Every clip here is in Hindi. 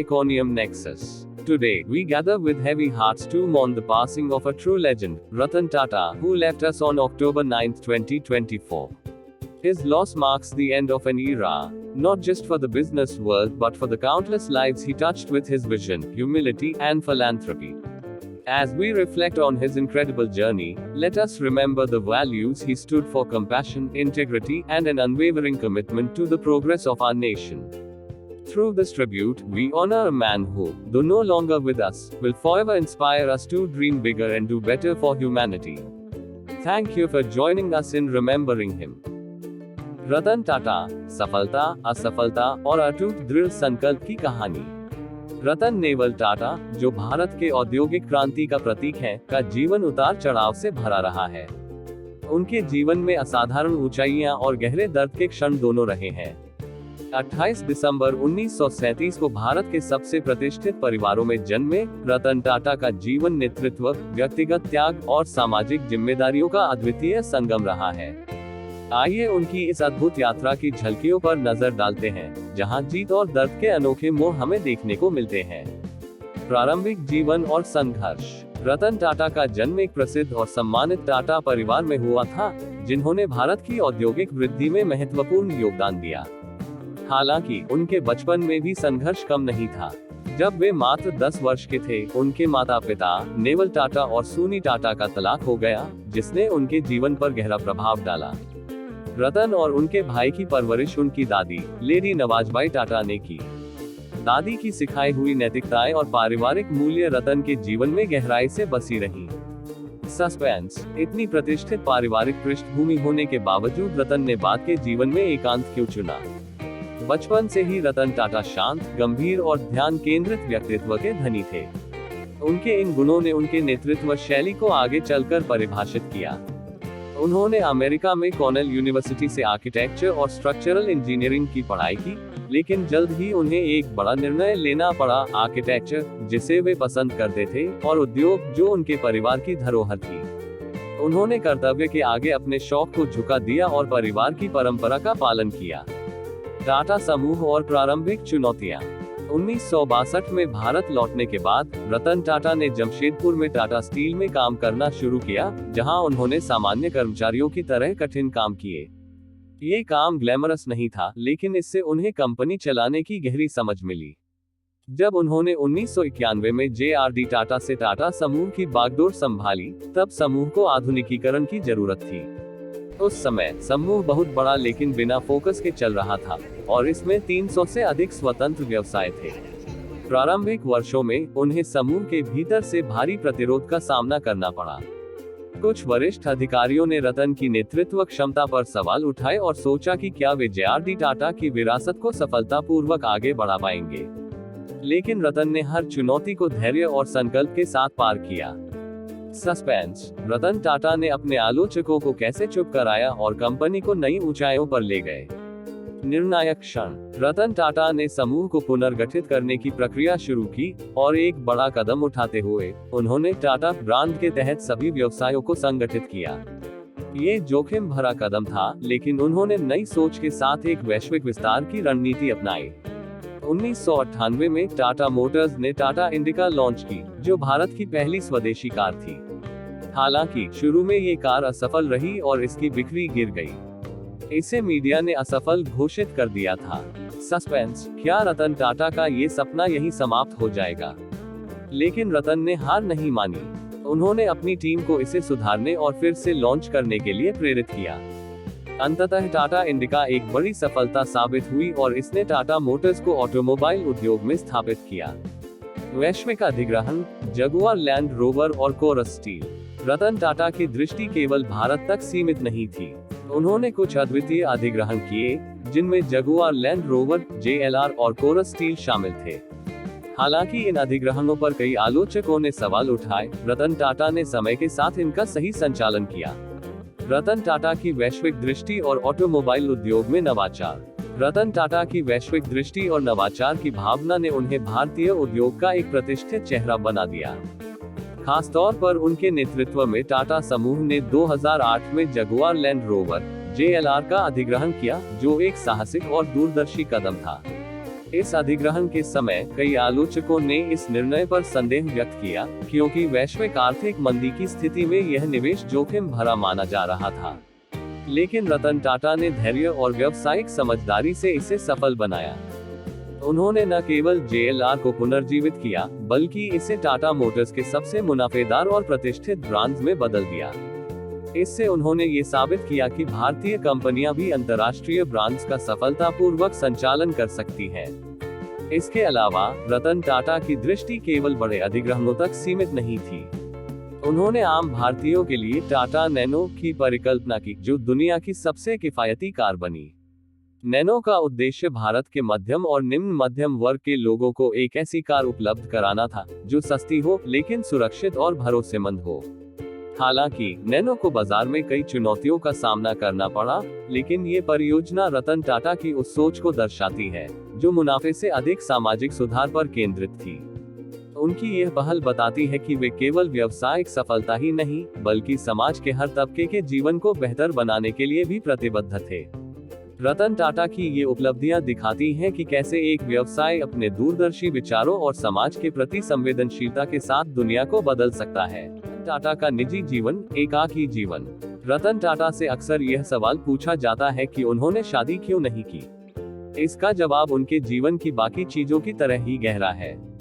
Iconium Nexus. Today, we gather with heavy hearts to mourn the passing of a true legend, Ratan Tata, who left us on October 9, 2024. His loss marks the end of an era, not just for the business world but for the countless lives he touched with his vision, humility, and philanthropy. As we reflect on his incredible journey, let us remember the values he stood for: compassion, integrity, and an unwavering commitment to the progress of our nation. Through this tribute, we honor a man who, though no longer with us, will forever inspire us to dream bigger and do better for humanity. Thank you for joining us in remembering him. Ratan Tata, सफलता, असफलता और अटूट दृढ़ संकल्प की कहानी। रतन नेवल टाटा, जो भारत के औद्योगिक क्रांति का प्रतीक है, का जीवन उतार चढ़ाव से भरा रहा है। उनके जीवन में असाधारण ऊंचाइयां और गहरे दर्द के क्षण दोनों रहे हैं। 28 दिसंबर 1937 को भारत के सबसे प्रतिष्ठित परिवारों में जन्मे रतन टाटा का जीवन नेतृत्व, व्यक्तिगत त्याग और सामाजिक जिम्मेदारियों का अद्वितीय संगम रहा है। आइए उनकी इस अद्भुत यात्रा की झलकियों पर नजर डालते हैं, जहां जीत और दर्द के अनोखे मोड़ हमें देखने को मिलते हैं। प्रारंभिक जीवन और संघर्ष। रतन टाटा का जन्म एक प्रसिद्ध और सम्मानित टाटा परिवार में हुआ था, जिन्होंने भारत की औद्योगिक वृद्धि में महत्वपूर्ण योगदान दिया। हालांकि उनके बचपन में भी संघर्ष कम नहीं था। जब वे मात्र 10 वर्ष के थे, उनके माता पिता नेवल टाटा और सूनी टाटा का तलाक हो गया, जिसने उनके जीवन पर गहरा प्रभाव डाला। रतन और उनके भाई की परवरिश उनकी दादी, लेडी नवाजबाई टाटा ने की। दादी की सिखाई हुई नैतिकताएं और पारिवारिक मूल्य रतन के जीवन में गहराई से बसी रही। सस्पेंस। इतनी प्रतिष्ठित पारिवारिक पृष्ठभूमि होने के बावजूद रतन ने बाद के जीवन में एकांत क्यों चुना? बचपन से ही रतन टाटा शांत, गंभीर और ध्यान केंद्रित व्यक्तित्व के धनी थे। उनके इन गुणों ने उनके नेतृत्व शैली को आगे चलकर परिभाषित किया। उन्होंने अमेरिका में कॉर्नेल यूनिवर्सिटी से आर्किटेक्चर और स्ट्रक्चरल इंजीनियरिंग की पढ़ाई की, लेकिन जल्द ही उन्हें एक बड़ा निर्णय लेना पड़ा: आर्किटेक्चर, जिसे वे पसंद करते थे, और उद्योग, जो उनके परिवार की धरोहर थी। उन्होंने कर्तव्य के आगे अपने शौक को झुका दिया और परिवार की परंपरा का पालन किया। टाटा समूह और प्रारंभिक चुनौतियां। 1962 में भारत लौटने के बाद रतन टाटा ने जमशेदपुर में टाटा स्टील में काम करना शुरू किया, जहां उन्होंने सामान्य कर्मचारियों की तरह कठिन काम किए। ये काम ग्लैमरस नहीं था, लेकिन इससे उन्हें कंपनी चलाने की गहरी समझ मिली। जब उन्होंने 1991 में जे.आर.डी. टाटा से टाटा समूह की बागडोर संभाली, तब समूह को आधुनिकीकरण की जरूरत थी। उस समय समूह बहुत बड़ा लेकिन बिना फोकस के चल रहा था, और इसमें 300 से अधिक स्वतंत्र व्यवसाय थे। प्रारंभिक वर्षों में उन्हें समूह के भीतर से भारी प्रतिरोध का सामना करना पड़ा। कुछ वरिष्ठ अधिकारियों ने रतन की नेतृत्व क्षमता पर सवाल उठाए और सोचा कि क्या वे जे.आर.डी. टाटा की विरासत को सफलतापूर्वक आगे बढ़ा पाएंगे। लेकिन रतन ने हर चुनौती को धैर्य और संकल्प के साथ पार किया। सस्पेंस। रतन टाटा ने अपने आलोचकों को कैसे चुप कराया और कंपनी को नई ऊंचाइयों पर ले गए? निर्णायक क्षण। रतन टाटा ने समूह को पुनर्गठित करने की प्रक्रिया शुरू की, और एक बड़ा कदम उठाते हुए उन्होंने टाटा ब्रांड के तहत सभी व्यवसायों को संगठित किया। ये जोखिम भरा कदम था, लेकिन उन्होंने नई सोच के साथ एक वैश्विक विस्तार की रणनीति अपनाई। 1998 में टाटा मोटर्स ने टाटा इंडिका लॉन्च की, जो भारत की पहली स्वदेशी कार थी। हालांकि शुरू में ये कार असफल रही और इसकी बिक्री गिर गई। इसे मीडिया ने असफल घोषित कर दिया था। सस्पेंस। क्या रतन टाटा का ये सपना यहीं समाप्त हो जाएगा? लेकिन रतन ने हार नहीं मानी। उन्होंने अपनी टीम को इसे सुधारने और फिर से लॉन्च करने के लिए प्रेरित किया। अंततः टाटा इंडिका एक बड़ी सफलता साबित हुई और इसने टाटा मोटर्स को ऑटोमोबाइल उद्योग में स्थापित किया। वैश्विक अधिग्रहण। जगुआर लैंड रोवर और कोरस स्टील। रतन टाटा की दृष्टि केवल भारत तक सीमित नहीं थी। उन्होंने कुछ अद्वितीय अधिग्रहण किए, जिनमें जगुआर लैंड रोवर, JLR और कोरस स्टील शामिल थे। हालांकि इन अधिग्रहणों पर कई आलोचकों ने सवाल उठाए, रतन टाटा ने समय के साथ इनका सही संचालन किया। रतन टाटा की वैश्विक दृष्टि और ऑटोमोबाइल उद्योग में नवाचार। रतन टाटा की वैश्विक दृष्टि और नवाचार की भावना ने उन्हें भारतीय उद्योग का एक प्रतिष्ठित चेहरा बना दिया। खासतौर पर उनके नेतृत्व में टाटा समूह ने 2008 में जगुआर लैंड रोवर, JLR का अधिग्रहण किया, जो एक साहसिक और दूरदर्शी कदम था। इस अधिग्रहण के समय कई आलोचकों ने इस निर्णय पर संदेह व्यक्त किया, क्योंकि वैश्विक आर्थिक मंदी की स्थिति में यह निवेश जोखिम भरा माना जा रहा था। लेकिन रतन टाटा ने धैर्य और व्यावसायिक समझदारी से इसे सफल बनाया। उन्होंने न केवल JLR को पुनर्जीवित किया, बल्कि इसे टाटा मोटर्स के सबसे मुनाफेदार और प्रतिष्ठित ब्रांड्स में बदल दिया। इससे उन्होंने ये साबित किया कि भारतीय कंपनियां भी अंतर्राष्ट्रीय ब्रांड्स का सफलतापूर्वक संचालन कर सकती हैं। इसके अलावा रतन टाटा की दृष्टि केवल बड़े अधिग्रहणों तक सीमित नहीं थी। उन्होंने आम भारतीयों के लिए टाटा नैनो की परिकल्पना की, जो दुनिया की सबसे किफायती कार बनी। नैनो का उद्देश्य भारत के मध्यम और निम्न मध्यम वर्ग के लोगों को एक ऐसी कार उपलब्ध कराना था, जो सस्ती हो लेकिन सुरक्षित और भरोसेमंद हो। हालांकि नैनो को बाजार में कई चुनौतियों का सामना करना पड़ा, लेकिन ये परियोजना रतन टाटा की उस सोच को दर्शाती है, जो मुनाफे से अधिक सामाजिक सुधार पर केंद्रित थी। उनकी यह पहल बताती है कि वे केवल व्यावसायिक सफलता ही नहीं, बल्कि समाज के हर तबके के जीवन को बेहतर बनाने के लिए भी प्रतिबद्ध थे। रतन टाटा की ये उपलब्धियां दिखाती हैं कि कैसे एक व्यवसाय अपने दूरदर्शी विचारों और समाज के प्रति संवेदनशीलता के साथ दुनिया को बदल सकता है। टाटा का निजी जीवन, एकाकी जीवन। रतन टाटा से अक्सर यह सवाल पूछा जाता है कि उन्होंने शादी क्यों नहीं की। इसका जवाब उनके जीवन की बाकी चीजों की तरह ही गहरा है।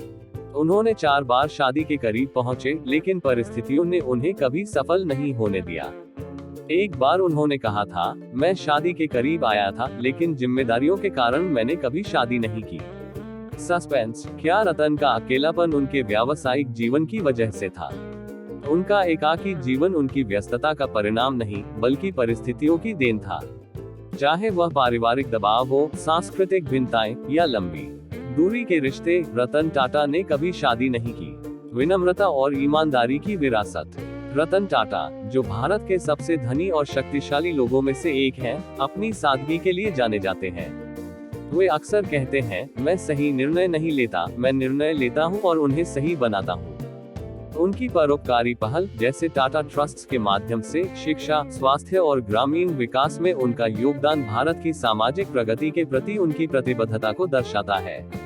उन्होंने 4 बार शादी के करीब पहुंचे, लेकिन परिस्थितियों ने उन्हें कभी सफल नहीं होने दिया। एक बार उन्होंने कहा था, मैं शादी के करीब आया था, लेकिन जिम्मेदारियों के कारण मैंने कभी शादी नहीं की। सस्पेंस, क्या रतन का अकेलापन उनके व्यावसायिक जीवन की वजह से था? उनका एकाकी जीवन उनकी व्यस्तता का परिणाम नहीं, बल्कि परिस्थितियों की देन था। चाहे वह पारिवारिक दबाव हो, सांस्कृतिक भिन्नताएं या लंबी दूरी के रिश्ते, रतन टाटा ने कभी शादी नहीं की। विनम्रता और ईमानदारी की विरासत। रतन टाटा, जो भारत के सबसे धनी और शक्तिशाली लोगों में से एक हैं, अपनी सादगी के लिए जाने जाते हैं। वे अक्सर कहते हैं, मैं सही निर्णय नहीं लेता, मैं निर्णय लेता हूं और उन्हें सही बनाता हूं। उनकी परोपकारी पहल, जैसे टाटा ट्रस्ट्स के माध्यम से शिक्षा, स्वास्थ्य और ग्रामीण विकास में उनका योगदान भारत की सामाजिक प्रगति के प्रति उनकी प्रतिबद्धता को दर्शाता है।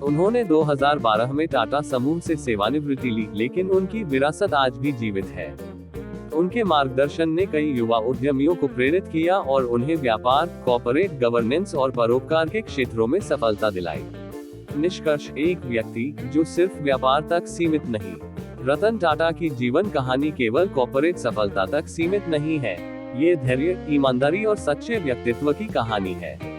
उन्होंने 2012 में टाटा समूह से सेवानिवृत्ति ली, लेकिन उनकी विरासत आज भी जीवित है। उनके मार्गदर्शन ने कई युवा उद्यमियों को प्रेरित किया और उन्हें व्यापार, कॉर्पोरेट गवर्नेंस और परोपकार के क्षेत्रों में सफलता दिलाई। निष्कर्ष, एक व्यक्ति जो सिर्फ व्यापार तक सीमित नहीं। रतन टाटा की जीवन कहानी केवल कॉर्पोरेट सफलता तक सीमित नहीं है। ये धैर्य, ईमानदारी और सच्चे व्यक्तित्व की कहानी है।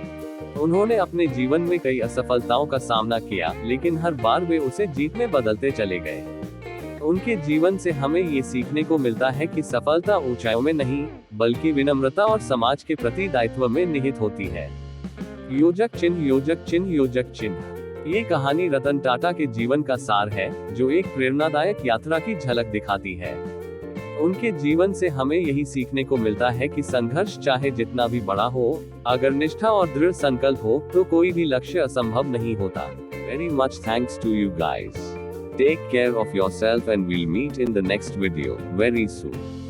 उन्होंने अपने जीवन में कई असफलताओं का सामना किया, लेकिन हर बार वे उसे जीत में बदलते चले गए। उनके जीवन से हमें ये सीखने को मिलता है कि सफलता ऊंचाइयों में नहीं, बल्कि विनम्रता और समाज के प्रति दायित्व में निहित होती है। योजक चिन्ह, योजक चिन्ह, योजक चिन्ह। ये कहानी रतन टाटा के जीवन का सार है, जो एक प्रेरणादायक यात्रा की झलक दिखाती है। उनके जीवन से हमें यही सीखने को मिलता है कि संघर्ष चाहे जितना भी बड़ा हो, अगर निष्ठा और दृढ़ संकल्प हो, तो कोई भी लक्ष्य असंभव नहीं होता। Very much thanks to you guys. Take care of yourself and we'll meet in the next video very soon.